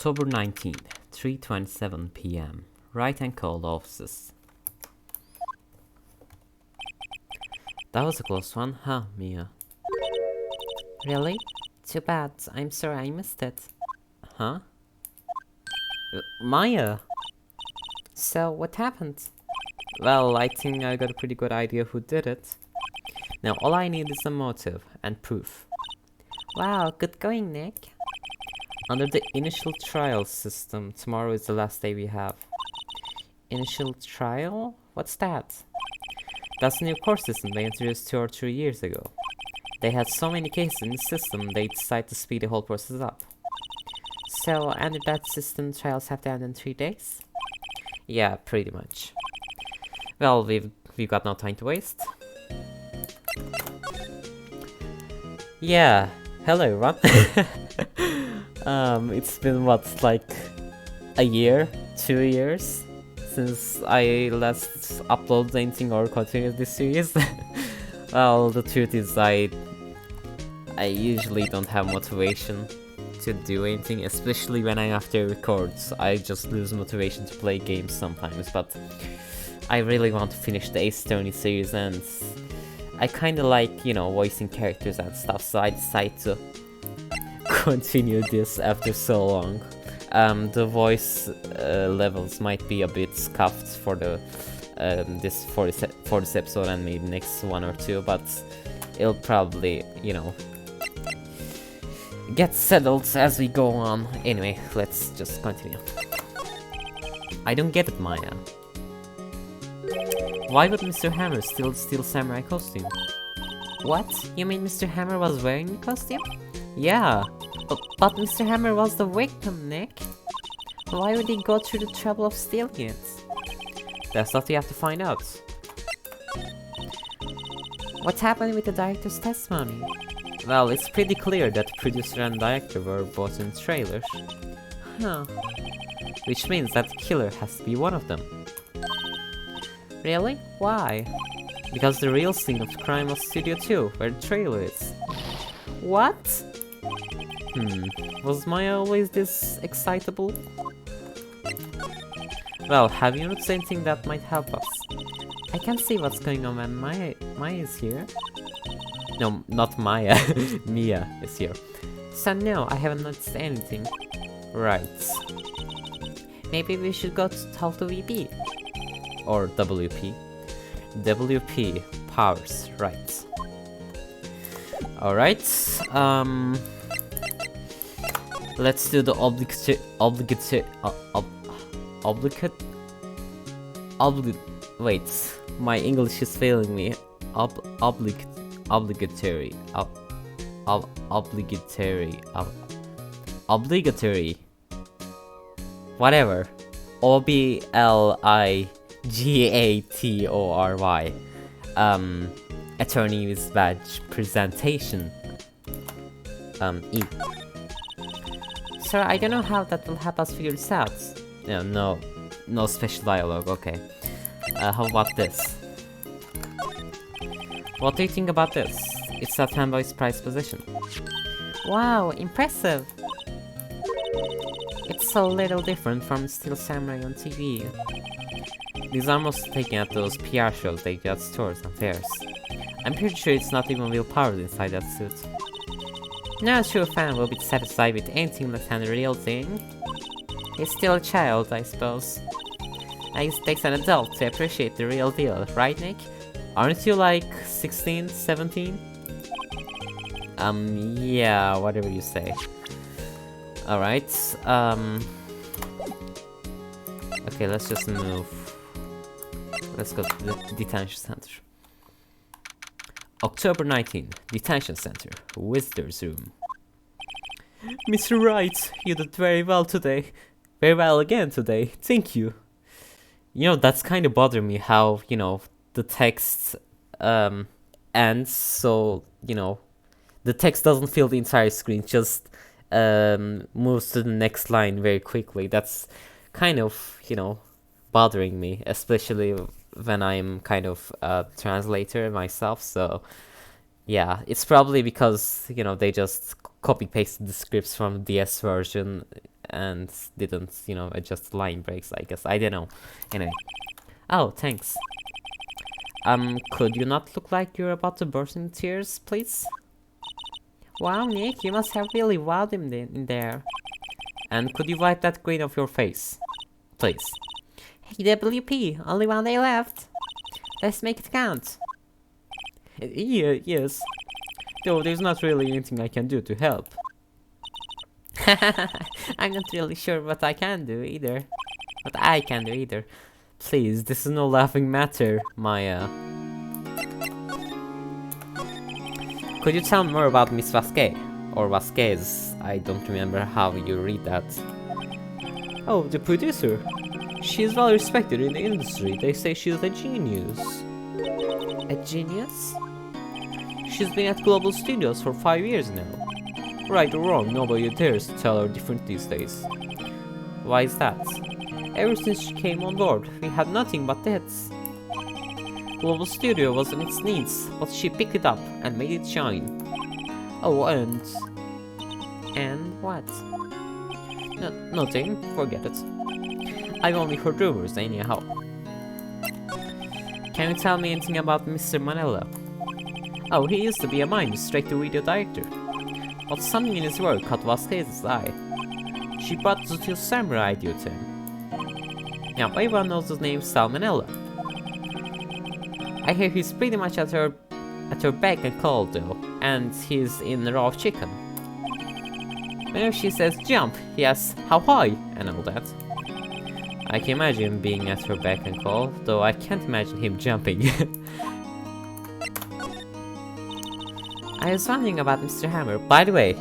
October 19th, 3:27 p.m. Wright and Cold offices. That was a close one, huh, Mia? Really? Too bad. I'm sorry I missed it. Huh? Maya! So, what happened? Well, I think I got a pretty good idea who did it. Now, all I need is a motive and proof. Wow, good going, Nick. Under the initial trial system, tomorrow is the last day we have. Initial trial? What's that? That's a new course system they introduced 2 or 3 years ago. They had so many cases in the system, they decided to speed the whole process up. So, under that system, trials have to end in 3 days? Yeah, pretty much. Well, we've got no time to waste. Yeah, hello everyone. It's been what, like a year, 2 years since I last uploaded anything or continued this series. Well, the truth is I usually don't have motivation to do anything, especially when I have to record. I just lose motivation to play games sometimes, but I really want to finish the Ace Attorney series, and I kinda like, you know, voicing characters and stuff, so I decided to continue this after so long. The voice levels might be a bit scuffed for the for this episode and maybe next one or two, but it'll probably, you know, get settled as we go on. Anyway, let's just continue. I don't get it, Maya. Why would Mr. Hammer still steal samurai costume? What? You mean Mr. Hammer was wearing the costume? Yeah, but Mr. Hammer was the victim, Nick. Why would he go through the trouble of stealing it? That's what we have to find out. What happened with the director's testimony? Well, it's pretty clear that the producer and director were both in the trailer. Huh. Which means that the killer has to be one of them. Really? Why? Because the real scene of the crime was Studio 2, where the trailer is. What? Was Maya always this excitable? Well, have you noticed anything that might help us? I can see what's going on when Maya is here. No, not Maya. Mia is here. So no, I haven't noticed anything. Right. Maybe we should go to talk to VP. Or WP. WP powers, right. Alright, let's do the wait, my English is failing me. Obligatory, whatever. OBLIGATORY. Attorney with badge presentation. E. Sir, I don't know how that will help us figure this out. No special dialogue, okay. How about this? What do you think about this? It's a fanboy's prized possession. Wow, impressive! It's so little different from Steel Samurai on TV. These are mostly taken at those PR shows they get at stores and fairs. I'm pretty sure it's not even wheel-powered inside that suit. No true fan will be satisfied with anything less than the real thing. He's still a child, I suppose. I guess it takes an adult to appreciate the real deal, right, Nick? Aren't you like 16, 17? Yeah, whatever you say. Alright, okay, let's just move. Let's go to the detention center. October 19th, detention center, visitor's room. Mr. Wright, you did very well today. Very well again today, thank you. You know, that's kind of bothering me how, you know, the text ends, so, you know, the text doesn't fill the entire screen, just moves to the next line very quickly. That's kind of, you know, bothering me, especially when I'm kind of a translator myself, so yeah, it's probably because, you know, they just copy pasted the scripts from the DS version and didn't, you know, adjust line breaks, I guess. I don't know. Anyway. Oh, thanks. Could you not look like you're about to burst in tears, please? Wow, Nick, you must have really wowed him in there. And could you wipe that grin off your face? Please. Hey, WP, only one day left. Let's make it count. Yeah, yes. Though there's not really anything I can do to help. I'm not really sure what I can do either. Please, this is no laughing matter, Maya. Could you tell me more about Miss Vasquez? Or Vasquez, I don't remember how you read that. Oh, the producer. She's well respected in the industry. They say she's a genius. A genius? She's been at Global Studios for 5 years now. Right or wrong, nobody dares to tell her different these days. Why is that? Ever since she came on board, we had nothing but hits. Global Studio was in its needs, but she picked it up and made it shine. Oh, and what? Nothing, forget it. I've only heard rumors anyhow. Can you tell me anything about Mr. Manella? Oh, he used to be a minor straight-to-video director. But something in his work caught Vasquez's eye. She brought the Steel Samurai idea to him. Now everyone knows his name Salmonella. I hear he's pretty much at her beck and call though, and he's in raw chicken. Whenever she says jump, he asks how high and all that. I can imagine being at her beck and call, though I can't imagine him jumping. I was wondering about Mr. Hammer. By the way,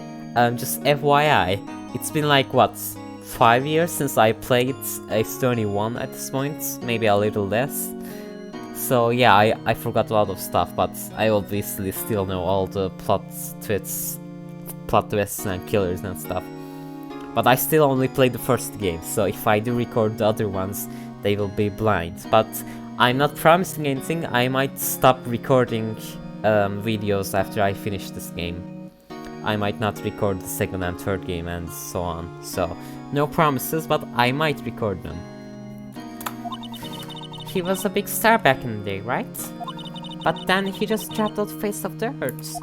just FYI, it's been like what, 5 years since I played Stony 1 at this point, maybe a little less. So yeah, I forgot a lot of stuff, but I obviously still know all the plot twists and killers and stuff. But I still only played the first game, so if I do record the other ones, they will be blind. But I'm not promising anything. I might stop recording videos after I finish this game. I might not record the second and third game and so on. So no promises, but I might record them. He was a big star back in the day, right? But then he just dropped off the face of the earth.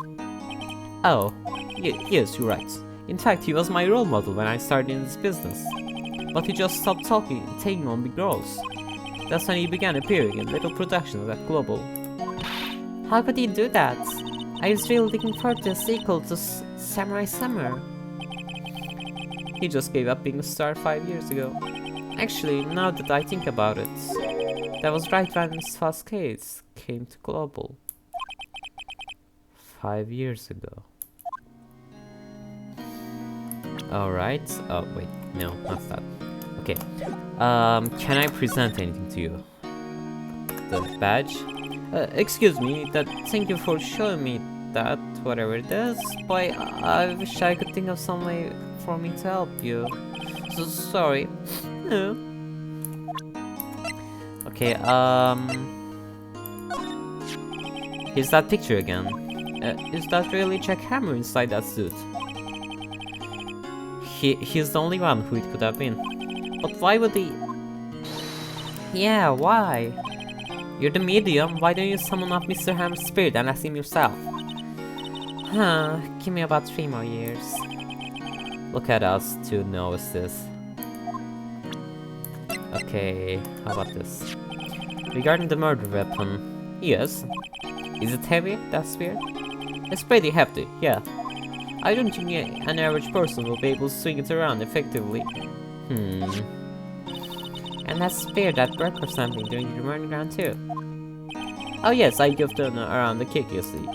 Oh, yes, you're right. In fact, he was my role model when I started in this business. But he just stopped taking on big roles. That's when he began appearing in little productions at Global. How could he do that? I was really looking forward to a sequel to Samurai Summer. He just gave up being a star 5 years ago. Actually, now that I think about it, that was right when Miss Vasquez came to Global. 5 years ago. Alright. Oh, wait. No, not that. Okay. Can I present anything to you? The badge? Excuse me, thank you for showing me that, whatever it is, but I wish I could think of some way for me to help you. So sorry. No. Okay, here's that picture again. Is that really Jack Hammer inside that suit? He's the only one who it could have been. But why would he... Yeah, why? You're the medium, why don't you summon up Mr. Hammer's spirit and ask him yourself? Huh, give me about 3 more years. Look at us, two novices. Okay, how about this? Regarding the murder weapon, yes. Is it heavy, that spear? It's pretty hefty, yeah. I don't think an average person will be able to swing it around effectively. And that spear that broke or something during the running round too. Oh yes, I gave them around the kick, you see.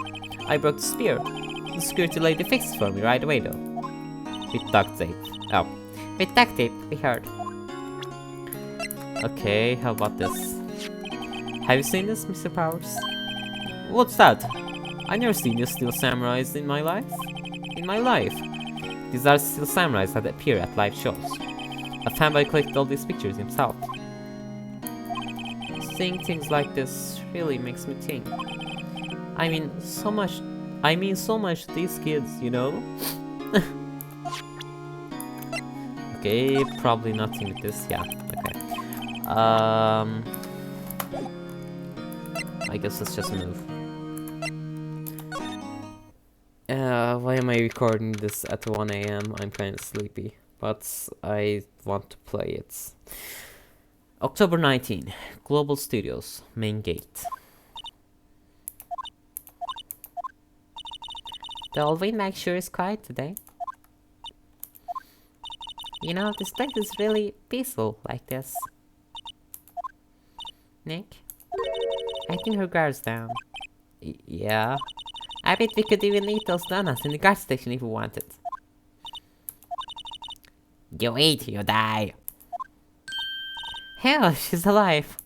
I broke the spear. The security lady fixed it for me right away though. With duct tape. Oh. With duct tape, we heard. Okay, how about this? Have you seen this, Mr. Powers? What's that? I've never seen these steel samurais in my life. These are steel samurais that appear at live shows. A fanboy collected all these pictures himself. Seeing things like this really makes me think. I mean so much to these kids, you know? Okay, probably nothing with this. Yeah, okay. I guess let's just move. Why am I recording this at 1 AM? I'm kind of sleepy, but I want to play it. October 19, Global Studios, main gate. Dolvin, make sure it's quiet today. You know, this place is really peaceful like this. Nick? I think her guard's down. Yeah? I bet we could even eat those donuts in the guard station if we wanted. You eat, you die. Hell, she's alive.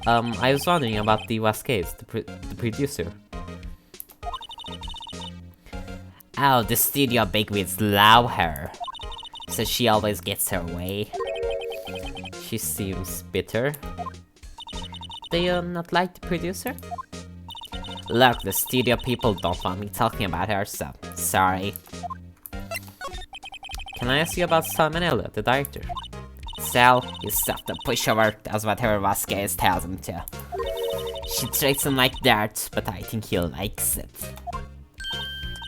I was wondering about the Vasquez, the producer. Oh, the studio bigwigs love her. So she always gets her way. She seems bitter. Do you not like the producer? Look, the studio people don't want me talking about her, so sorry. Can I ask you about Salmonella, the director? Sal is soft the pushover, does whatever Vasquez tells him to. She treats him like dirt, but I think he likes it.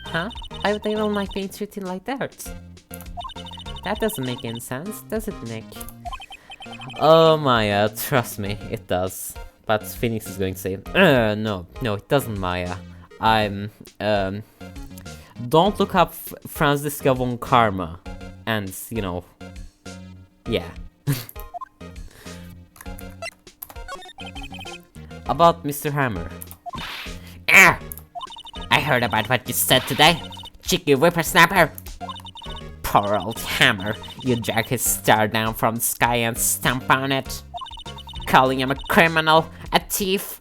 Huh? Why would anyone like being treated like dirt? That doesn't make any sense, does it, Nick? Oh Maya, trust me, it does. But Phoenix is going to say, no, it doesn't, Maya. Don't look up Franziska von Karma. And, you know, yeah. About Mr. Hammer. I heard about what you said today, cheeky whippersnapper. Poor old Hammer, you drag his star down from the sky and stamp on it. Calling him a criminal, a thief.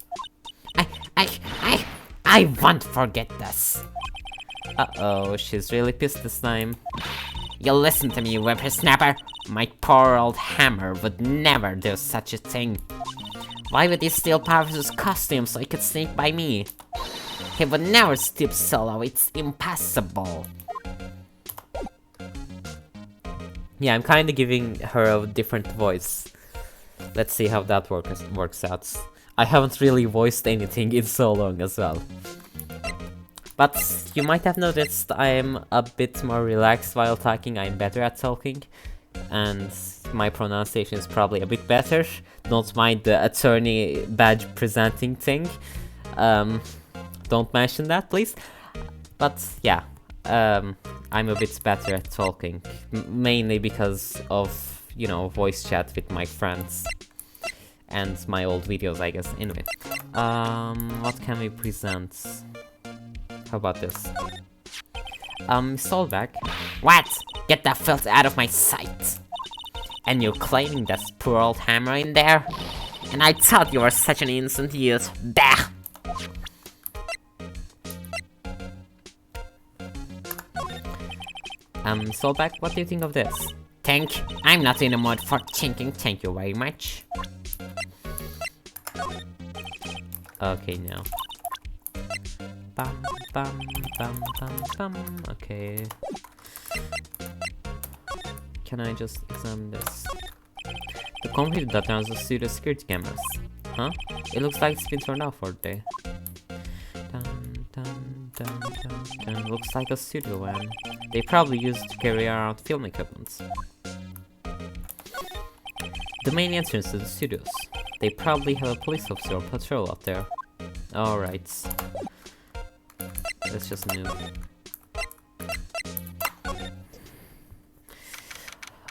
I won't forget this. Uh-oh, she's really pissed this time. You listen to me, whippersnapper. My poor old Hammer would never do such a thing. Why would he steal Pavis's costume so he could sneak by me? He would never stoop solo, it's impossible. Yeah, I'm kinda giving her a different voice. Let's see how that works out. I haven't really voiced anything in so long as well. But you might have noticed I'm a bit more relaxed while talking, I'm better at talking. And my pronunciation is probably a bit better. Don't mind the attorney badge presenting thing. Don't mention that, please. But yeah, I'm a bit better at talking. Mainly because of, you know, voice chat with my friends. And my old videos, I guess. Anyway, what can we present? How about this? Solveig. What? Get that filth out of my sight! And you're claiming that poor old Hammer in there? And I thought you were such an innocent youth. Bah! Solveig, what do you think of this? Think? I'm not in the mood for thinking, thank you very much. Okay, now. Bum, bum, bum, bum, bum. Okay. Can I just examine this? The computer that runs the studio security cameras. Huh? It looks like it's been turned off for the day. Dun, dun, dun, dun, dun. Looks like a studio van. They probably use it to carry around film equipment. The main entrance to the studios. They probably have a police officer or patrol out there. Alright. Let's just move.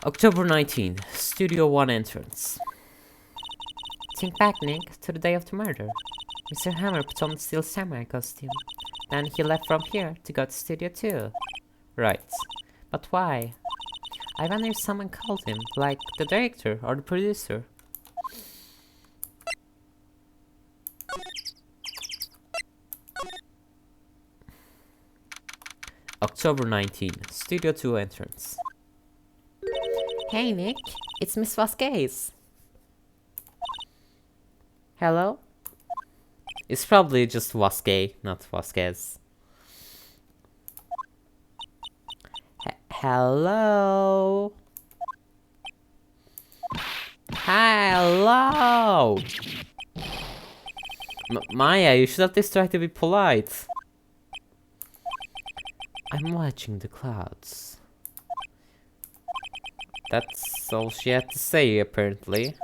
October 19, Studio 1 entrance. Think back, Nick, to the day of the murder. Mr. Hammer put on the steel samurai costume. Then he left from here to go to Studio 2. Right. But why? I wonder if someone called him, like the director or the producer. October 19, Studio 2 entrance. Hey Nick, it's Miss Vasquez. Hello? It's probably just Vasquez, not Vasquez. Hello? Hello? Maya, you should at least try to be polite. I'm watching the clouds. That's all she had to say, apparently.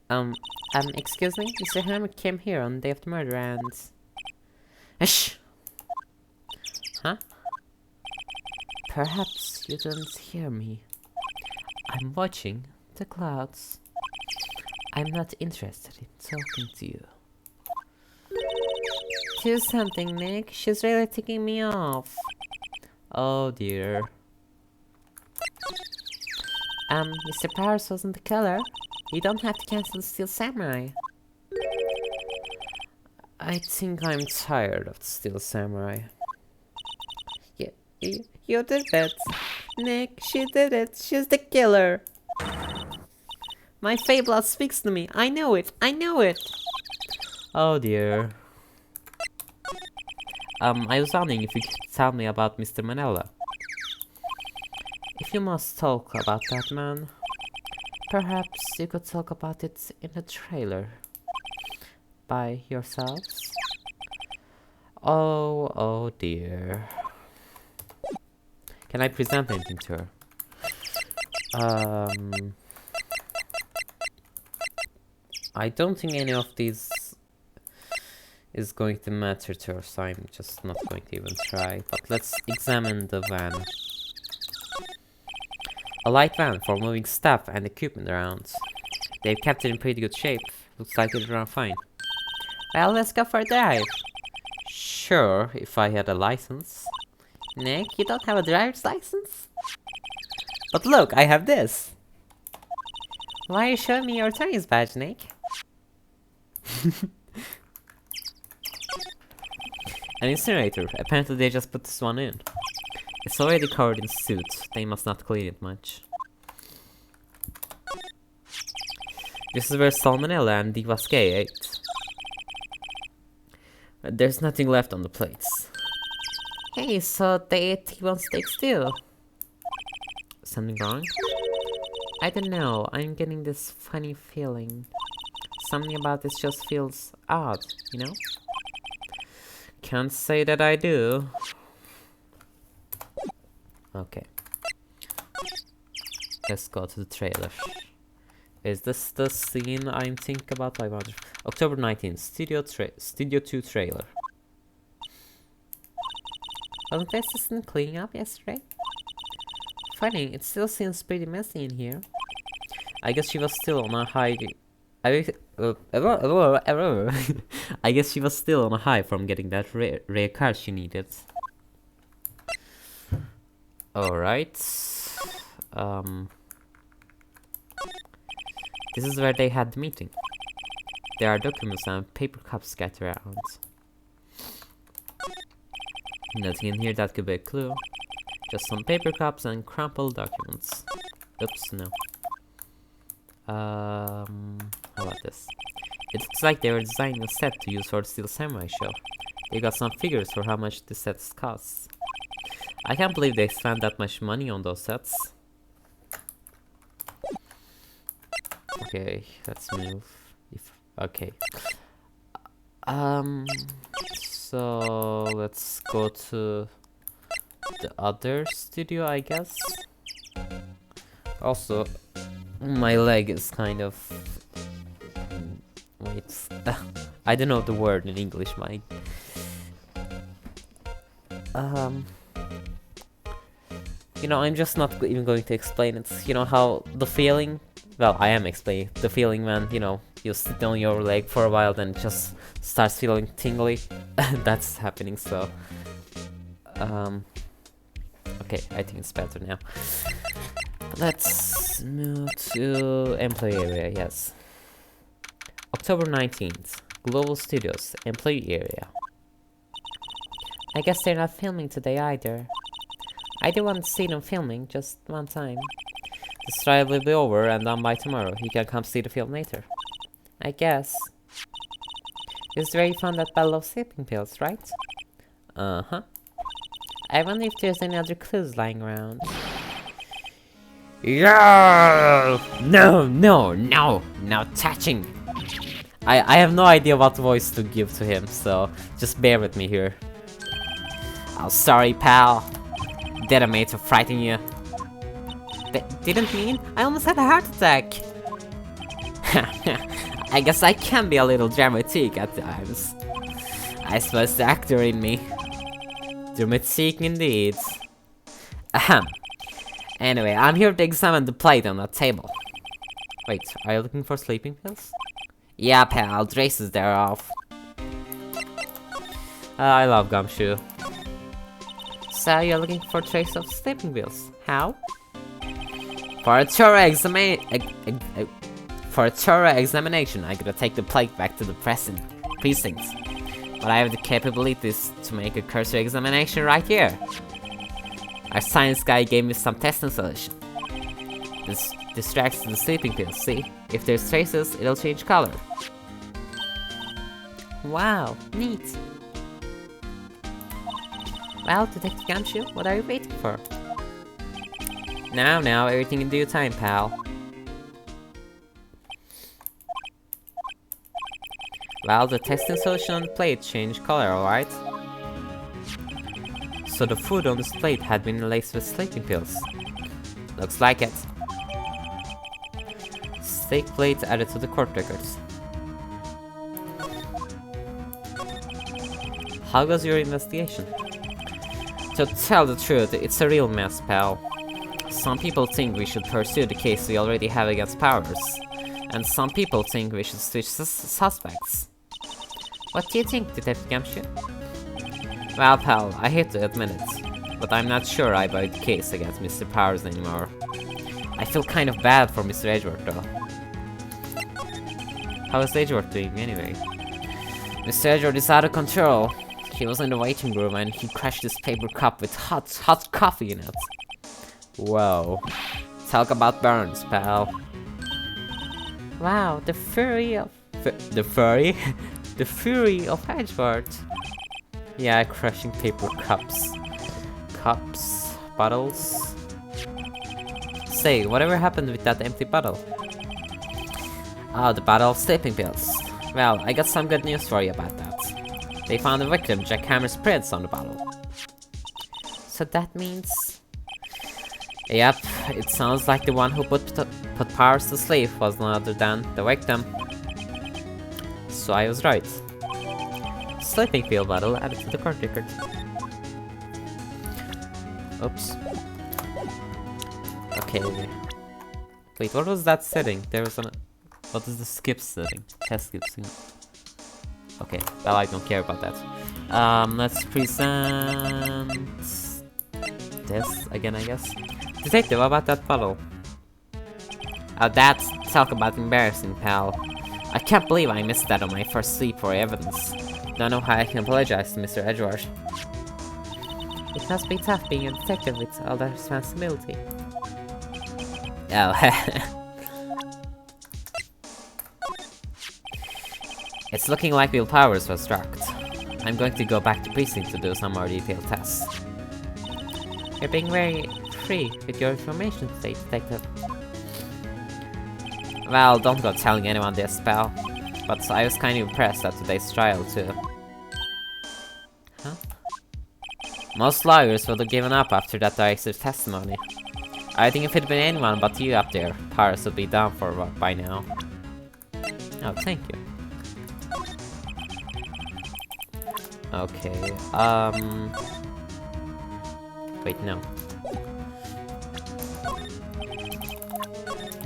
Excuse me? Mr. Hammer came here on the day of the murder and... Shh! Huh? Perhaps you didn't hear me. I'm watching the clouds. I'm not interested in talking to you. Do something, Nick. She's really ticking me off. Oh dear. Mr. Powers wasn't the killer. You don't have to cancel the Steel Samurai. I think I'm tired of the Steel Samurai. Yeah, you did it. Nick, she did it. She's the killer. My Fey blood speaks to me. I know it. I know it. Oh dear. I was wondering if you could tell me about Mr. Manella. If you must talk about that man, perhaps you could talk about it in the trailer. By yourselves? Oh dear. Can I present anything to her? I don't think any of these is going to matter to her, so I'm just not going to even try. But let's examine the van. A light van for moving stuff and equipment around. They've kept it in pretty good shape. Looks like it'll run fine. Well, let's go for a drive. Sure, if I had a license. Nick, you don't have a driver's license? But look, I have this. Why are you showing me your attorney's badge, Nick? An incinerator. Apparently they just put this one in. It's already covered in soot. They must not clean it much. This is where Salmonella and Divasque ate. There's nothing left on the plates. Hey, so they ate T-bone steaks too? Something wrong? I don't know. I'm getting this funny feeling. Something about this just feels odd, you know? Can't say that I do. Okay. Let's go to the trailer. Is this the scene I'm thinking about? I wonder. October 19th, Studio 2 trailer. Wasn't the assistant cleaning up yesterday? Funny, it still seems pretty messy in here. I guess she was still on a high... I guess she was still on a high from getting that rare card she needed. Alright. This is where they had the meeting. There are documents and paper cups scattered around. Nothing in here that could be a clue. Just some paper cups and crumpled documents. Oops, no. How about this? It looks like they were designing a set to use for the Steel Samurai show. They got some figures for how much the sets cost. I can't believe they spent that much money on those sets. Okay, let's move. Okay. So let's go to the other studio, I guess. Also, my leg is kind of... Wait, I don't know the word in English, my... You know, I'm just not even going to explain it. You know how the feeling... Well, I am explaining the feeling when, you know, you sit on your leg for a while, then it just starts feeling tingly. That's happening, so... Okay, I think it's better now. Let's move to employee area, yes. October 19th, Global Studios, employee area. I guess they're not filming today either. I do want to see them filming, just one time. This trial will be over and done by tomorrow. You can come see the film later. I guess. It's where you found that bottle of sleeping pills, right? Uh-huh. I wonder if there's any other clues lying around. Yeah! No touching! I have no idea what voice to give to him, so just bear with me here. Oh, sorry, pal. Didn't mean to frighten you. Didn't mean? I almost had a heart attack. I guess I can be a little dramatic at times. I suppose the actor in me. Dramatic indeed. Ahem. Anyway, I'm here to examine the plate on that table. Wait, are you looking for sleeping pills? Yeah, pal, traces thereof. I love Gumshoe. So you're looking for traces of sleeping pills? How? For a thorough examination, I gotta take the plate back to the precinct. But I have the capabilities to make a cursory examination right here. Our science guy gave me some testing solution. This distracts the sleeping pills, see? If there's traces, it'll change color. Wow, neat. Well, Detective Gumshoe, what are you waiting for? Now, everything in due time, pal. Well, the testing solution on the plate changed color, alright? So the food on this plate had been laced with sleeping pills. Looks like it. Steak plate added to the court records. How goes your investigation? To tell the truth, it's a real mess, pal. Some people think we should pursue the case we already have against Powers, and some people think we should switch suspects. What do you think, Detective Gumshoe? Well, pal, I hate to admit it, but I'm not sure I buy the case against Mr. Powers anymore. I feel kind of bad for Mr. Edgeworth, though. How is Edgeworth doing, anyway? Mr. Edgeworth is out of control. He was in the waiting room and he crashed this paper cup with hot coffee in it. Whoa. Talk about burns, pal. Wow, the fury of... the fury? The fury of Edgeworth. Yeah, crushing paper cups. Bottles. Say, whatever happened with that empty bottle? Oh, the bottle of sleeping pills. Well, I got some good news for you about that. They found the victim, Jack Hammer's prints on the bottle. So that means... Yep, it sounds like the one who put Powers to sleep was none other than the victim. So I was right. Sleeping pill bottle added to the court record. Oops. Okay. Wait, what was that setting? There was an... What is the skip setting? Test skip setting. Okay, well, I don't care about that. Let's present... this again, I guess. Detective, what about that bottle? That's... talk about embarrassing, pal. I can't believe I missed that on my first sleep for evidence. Don't know how I can apologize to Mr. Edgeworth. It must be tough being a detective with all that responsibility. Oh, it's looking like Will Powers was drugged. I'm going to go back to precinct to do some more detailed tests. You're being very free with your information today, Detective. Well, don't go telling anyone this, pal. But I was kind of impressed at today's trial, too. Huh? Most lawyers would have given up after that director's testimony. I think if it'd been anyone but you up there, Powers would be down for by now. Oh, thank you. Okay, wait, no.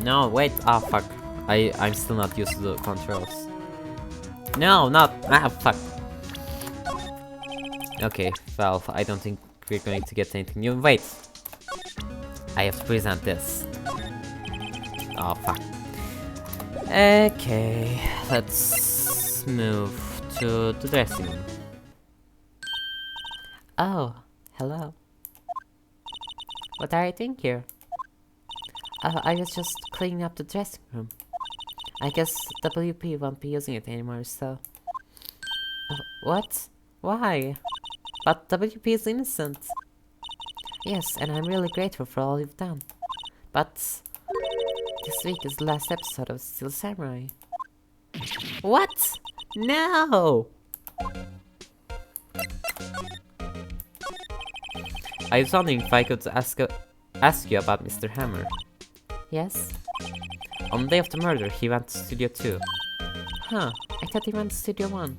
No, wait, oh fuck. I'm still not used to the controls. No, not, fuck. Okay, well, I don't think we're going to get anything new. Wait! I have to present this. Oh, fuck. Okay, let's move to the dressing room. Oh, hello. What are you doing here? I was just cleaning up the dressing room. I guess WP won't be using it anymore, so... What? Why? But WP is innocent. Yes, and I'm really grateful for all you've done. But this week is the last episode of Steel Samurai. What? No! I was wondering if I could ask you about Mr. Hammer. Yes? On the day of the murder, he went to Studio 2. Huh, I thought he went to Studio 1.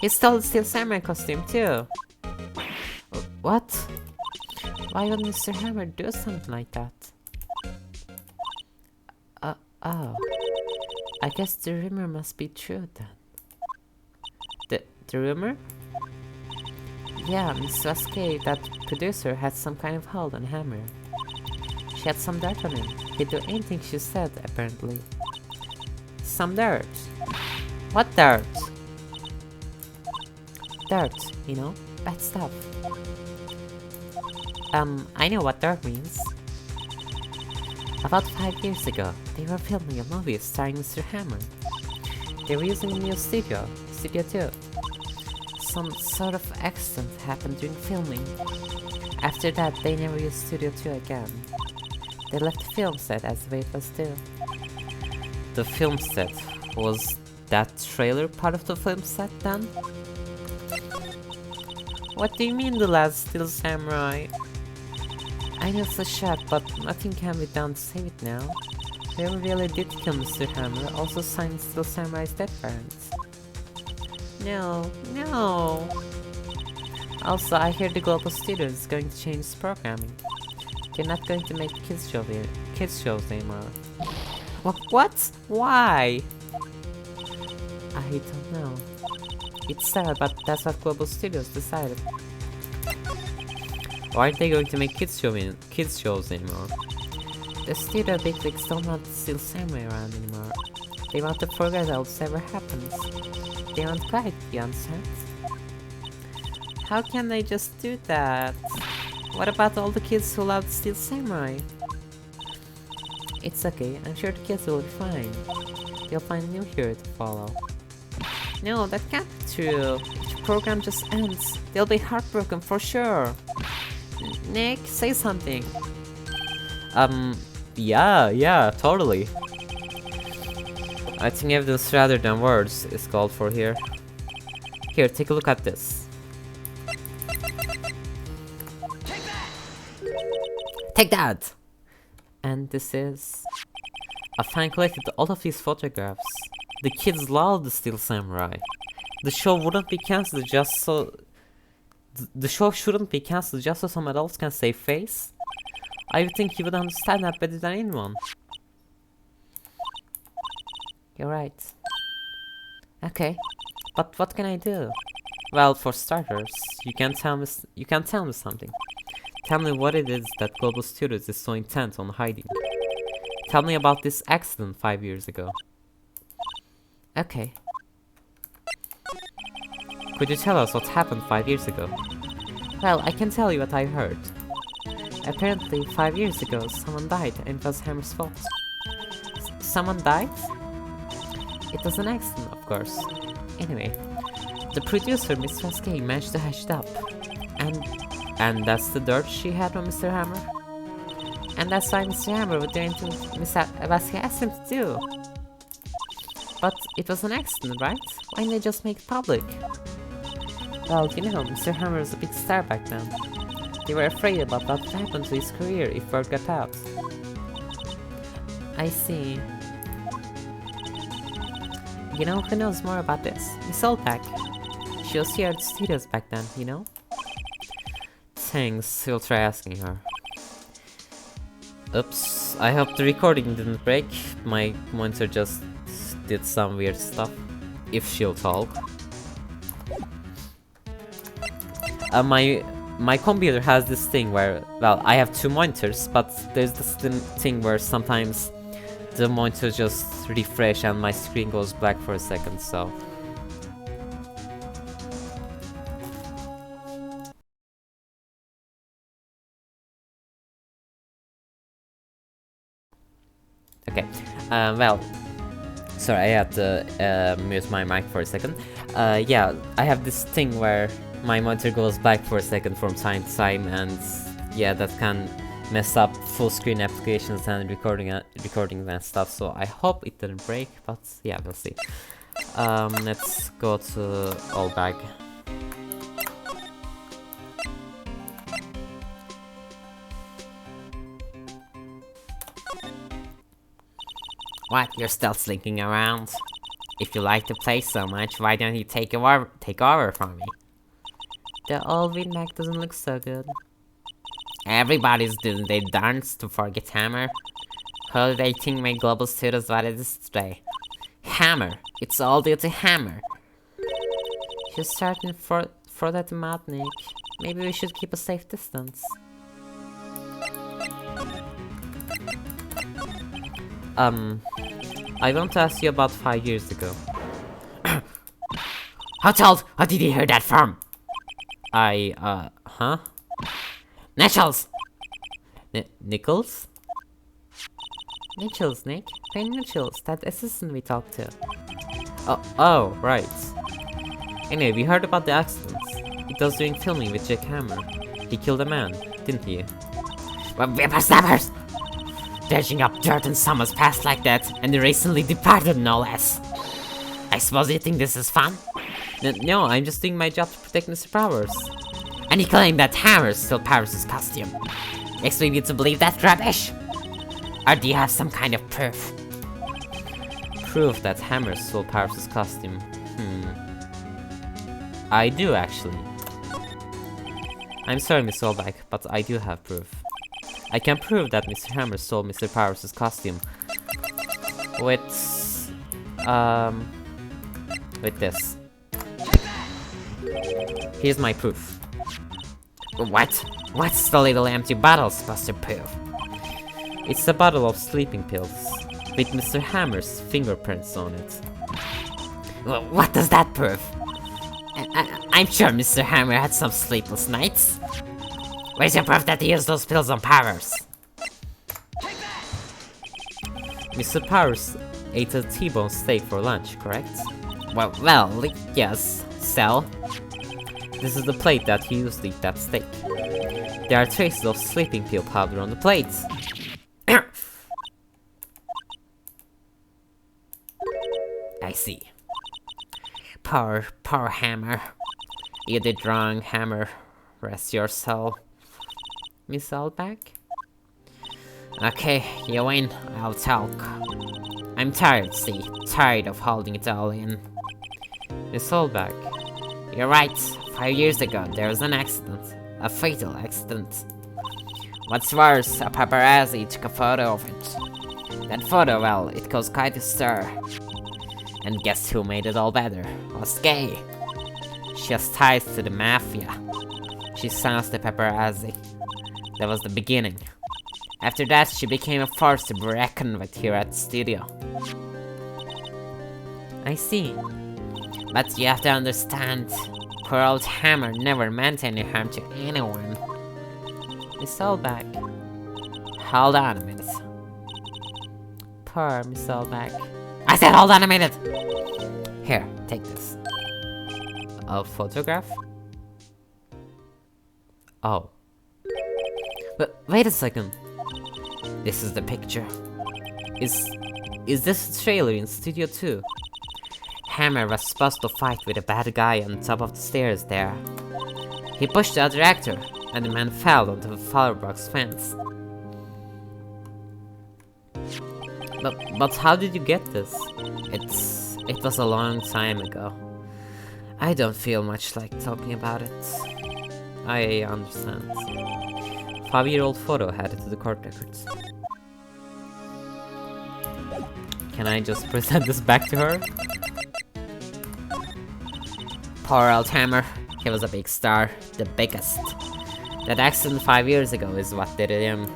He stole the Steel Samurai costume too! What? Why would Mr. Hammer do something like that? Oh. I guess the rumor must be true then. The rumor? Yeah, Miss Vasquez, that producer, had some kind of hold on Hammer. She had some dirt on him. He'd do anything she said, apparently. Some dirt. What dirt? Dirt, you know? Bad stuff. I know what dirt means. About 5 years ago, they were filming a movie starring Mr. Hammer. They were using a new studio, Studio 2. Some sort of accident happened during filming. After that, they never used Studio 2 again. They left the film set as the way it was too. The film set? Was that trailer part of the film set then? What do you mean the last Steel Samurai? I know it's a shot, but nothing can be done to save it now. Whoever really did kill Mr. Hammer also signed Steel Samurai's death warrants. No. Also, I hear the Global Studios is going to change its programming. They're not going to make kids shows anymore. What? Why? I don't know. It's sad, but that's what Global Studios decided. Why aren't they going to make kids shows anymore? The studio bigwigs don't want Steel Samurai around anymore. They want to forget all this ever happens. They want quiet, you understand? How can they just do that? What about all the kids who loved Steel Samurai? It's okay, I'm sure the kids will be fine. They'll find a new hero to follow. No, that can't be true. If the program just ends, they'll be heartbroken for sure. Nick, say something. Yeah, totally. I think evidence rather than words is called for here. Here, take a look at this. Take that! And this is... A fan collected all of these photographs. The kids love the Steel Samurai. The show wouldn't be cancelled just so... The show shouldn't be cancelled just so some adults can save face. I would think you would understand that better than anyone. You're right. Okay, but what can I do? Well, for starters, you can tell me something. Tell me what it is that Global Studios is so intent on hiding. Tell me about this accident 5 years ago. Okay. Could you tell us what happened 5 years ago? Well, I can tell you what I heard. Apparently, 5 years ago, someone died and it was Hammer's fault. Someone died? It was an accident, of course. Anyway, the producer, Miss Vasquez, managed to hash it up. And that's the dirt she had on Mr. Hammer? And that's why Mr. Hammer would do anything Miss Vasquez asked him to do. But it was an accident, right? Why didn't they just make it public? Well, you know, Mr. Hammer was a big star back then. They were afraid about what would happen to his career if word got out. I see. You know who knows more about this? Miss Olpak. She was here at the studios back then, you know? Thanks, we'll try asking her. Oops, I hope the recording didn't break. My monitor just did some weird stuff. If she'll talk. My computer has this thing where, well, I have 2 monitors, but there's this thing where sometimes the monitor just refresh and my screen goes black for a second, so... Okay, well, sorry, I had to mute my mic for a second. Yeah, I have this thing where my monitor goes black for a second from time to time, and yeah, that can mess up full screen applications and recording and stuff. So I hope it didn't break, but yeah, we'll see. Let's go to all bag. What? You're still slinking around? If you like the place so much, why don't you take over from me? The old Win Mac doesn't look so good. Everybody's doing their dance to forget Hammer. How do they think my global students what it is today? Hammer! It's all due to Hammer! You're starting for that mad, Nick. Maybe we should keep a safe distance. I want to ask you about 5 years ago. How did you hear that from? Huh? Nichols! Nichols? Nichols, Nick. Hey, Nichols, that assistant we talked to. Oh, right. Anyway, we heard about the accident. He was doing filming with Jack Hammer. He killed a man, didn't he? Whippersnappers! Dredging up dirt in someone's past like that, and they recently departed, no less. I suppose you think this is fun? No, I'm just doing my job to protect Mr. Powers. And he claimed that Hammer stole Powers' costume. Expect you to believe that rubbish? Or do you have some kind of proof? Proof that Hammer stole Powers' costume? I do, actually. I'm sorry, Miss Solbeck, but I do have proof. I can prove that Mr. Hammer stole Mr. Powers' costume with this. Here's my proof. What? What's the little empty bottle supposed to prove? It's a bottle of sleeping pills with Mr. Hammer's fingerprints on it. What does that prove? I'm sure Mr. Hammer had some sleepless nights. Where's your proof that he used those pills on Powers? Mr. Powers ate a T-bone steak for lunch, correct? Well, yes. So? This is the plate that he used to eat that steak. There are traces of sleeping pill powder on the plate. I see. Poor Hammer. You did wrong, Hammer. Rest your soul. Miss Alback? Okay, you win. I'll talk. I'm tired, see. Tired of holding it all in. Miss Alback. You're right. 5 years ago, there was an accident. A fatal accident. What's worse, a paparazzi took a photo of it. That photo, well, it caused quite a stir. And guess who made it all better? Was Gay. She has ties to the mafia. She sounds the paparazzi. That was the beginning. After that, she became a force to be reckoned with here at the studio. I see. But you have to understand, poor old Hammer never meant any harm to anyone. Miss Solback. Hold on a minute. Poor Miss Solback. I said hold on a minute! Here, take this. A photograph? Oh. But wait a second. This is the picture. Is this a trailer in Studio 2? Hammer was supposed to fight with a bad guy on top of the stairs there. He pushed the other actor, and the man fell onto the Flowerbox fence. But how did you get this? It was a long time ago. I don't feel much like talking about it. I understand. 5-year-old photo added to the court records. Can I just present this back to her? Poor old Hammer. He was a big star. The biggest. That accident 5 years ago is what did it him.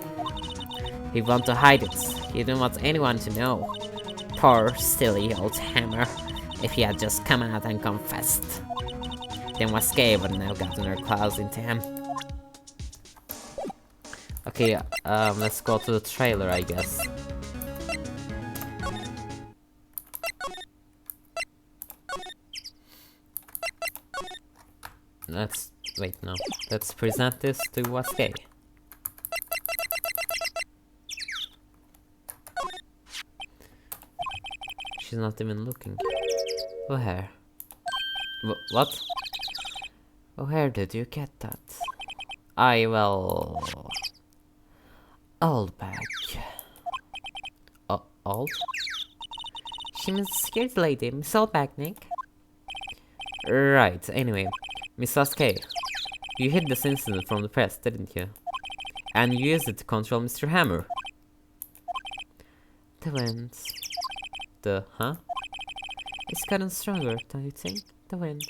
He wanted to hide it. He didn't want anyone to know. Poor, silly old Hammer. If he had just come out and confessed, then Wasque wouldn't have gotten her claws into him. Okay, let's go to the trailer, I guess. Let's present this to Wasque. She's not even looking. Where? What? Where did you get that? Well... Old bag. Old? She means scared lady, Miss Oldbagnik. Right, anyway. Miss Sasuke, you hid this incident from the press, didn't you? And you used it to control Mr. Hammer. The wind. Huh? It's gotten stronger, don't you think? The wind.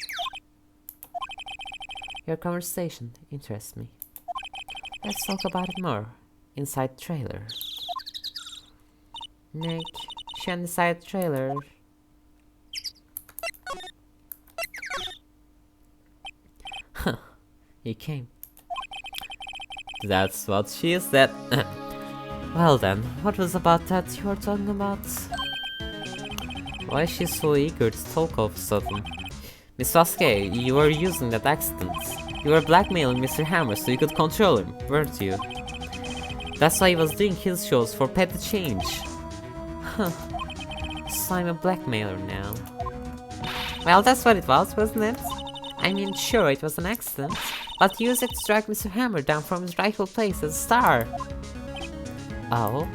Your conversation interests me. Let's talk about it more. Inside trailer. Nick, she inside trailer. Huh, you came. That's what she said. Well then, what was about that you were talking about? Why is she so eager to talk all of a sudden? Miss Sasuke, you were using that accident. You were blackmailing Mr. Hammer so you could control him, weren't you? That's why he was doing his shows for petty change. Huh. So I'm a blackmailer now. Well, that's what it was, wasn't it? I mean, sure, it was an accident, but you used it to drag Mr. Hammer down from his rightful place as a star. Oh?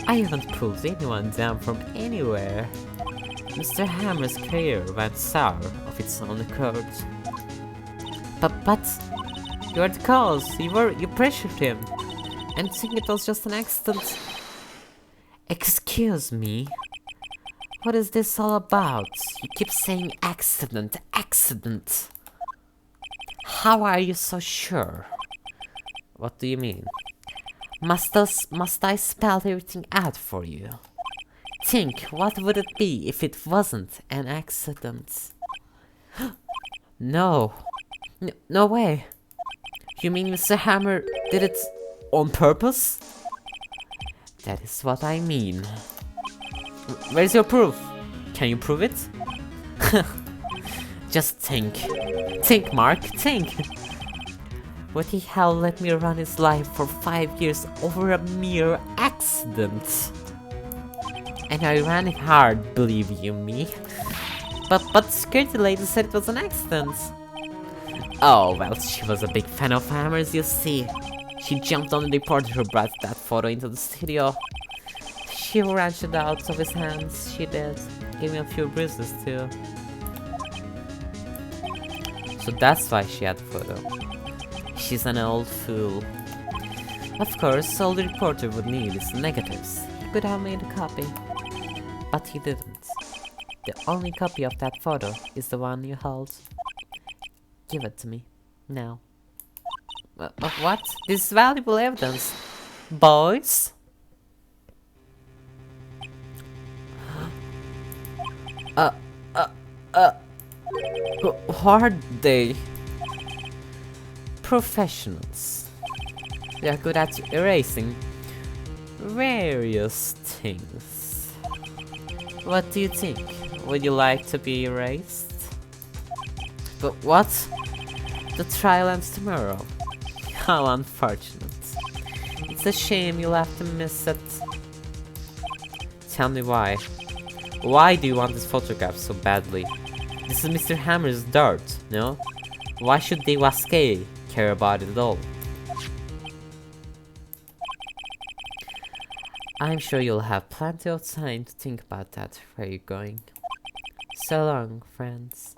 I haven't pulled anyone down from anywhere. Mr. Hammer's career went sour of its own accord. But you're the cause. You pressured him, and think it was just an accident. Excuse me. What is this all about? You keep saying accident, accident. How are you so sure? What do you mean? Must I spell everything out for you? Think, what would it be if it wasn't an accident? No. No way. You mean Mr. Hammer did it on purpose? That is what I mean. Where's your proof? Can you prove it? Just think. Think, Mark, think. Would he hell let me run his life for 5 years over a mere accident? And I ran it hard, believe you me. But the security lady said it was an accident. Oh, well, she was a big fan of hammers, you see. She jumped on the reporter who brought that photo into the studio. She wrenched it out of his hands, she did. Gave me a few bruises too. So that's why she had the photo. She's an old fool. Of course, all the reporter would need is negatives. He could have made a copy. But he didn't. The only copy of that photo is the one you held. Give it to me. Now. What? This is valuable evidence. Boys? Who are they? Professionals. They are good at erasing various things. What do you think? Would you like to be erased? But what? The trial ends tomorrow. How unfortunate. It's a shame you'll have to miss it. Tell me why. Why do you want this photograph so badly? This is Mr. Hammer's dirt, no? Why should the Wasuke care about it at all? I'm sure you'll have plenty of time to think about that. Where are you going? So long, friends.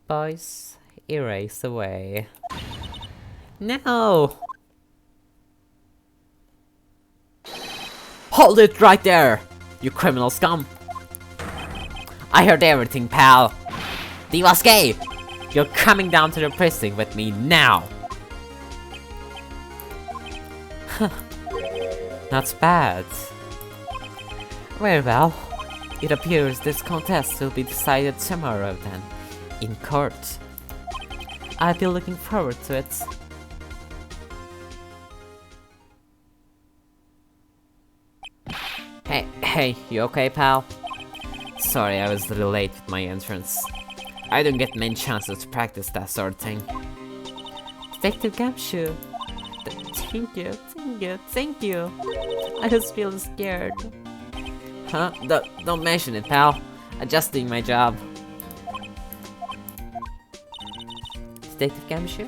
Boys, erase away. No! Hold it right there, you criminal scum! I heard everything, pal. Wasuke, you're coming down to the precinct with me now. Not bad. Very well. It appears this contest will be decided tomorrow then, in court. I'll be looking forward to it. Hey, you okay, pal? Sorry, I was a little late with my entrance. I don't get many chances to practice that sort of thing. Detective Gumshoe. Thank you. I was feeling scared. Huh? Don't mention it, pal. I'm just doing my job. Detective Gambusher?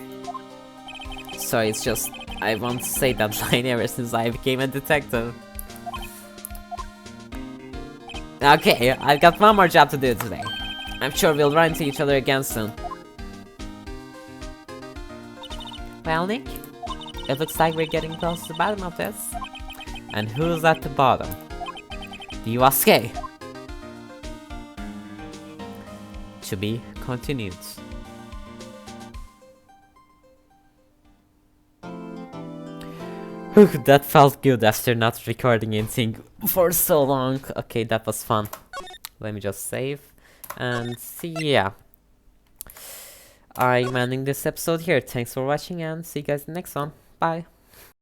Sorry, it's just I want to say that line ever since I became a detective. Okay, I've got one more job to do today. I'm sure we'll run into each other again soon. Well, Nick, it looks like we're getting close to the bottom of this. And who's at the bottom? The USK. To be continued. Whew, that felt good after not recording anything for so long. Okay, that was fun. Let me just save. And see, yeah. I'm ending this episode here. Thanks for watching and see you guys in the next one. Bye.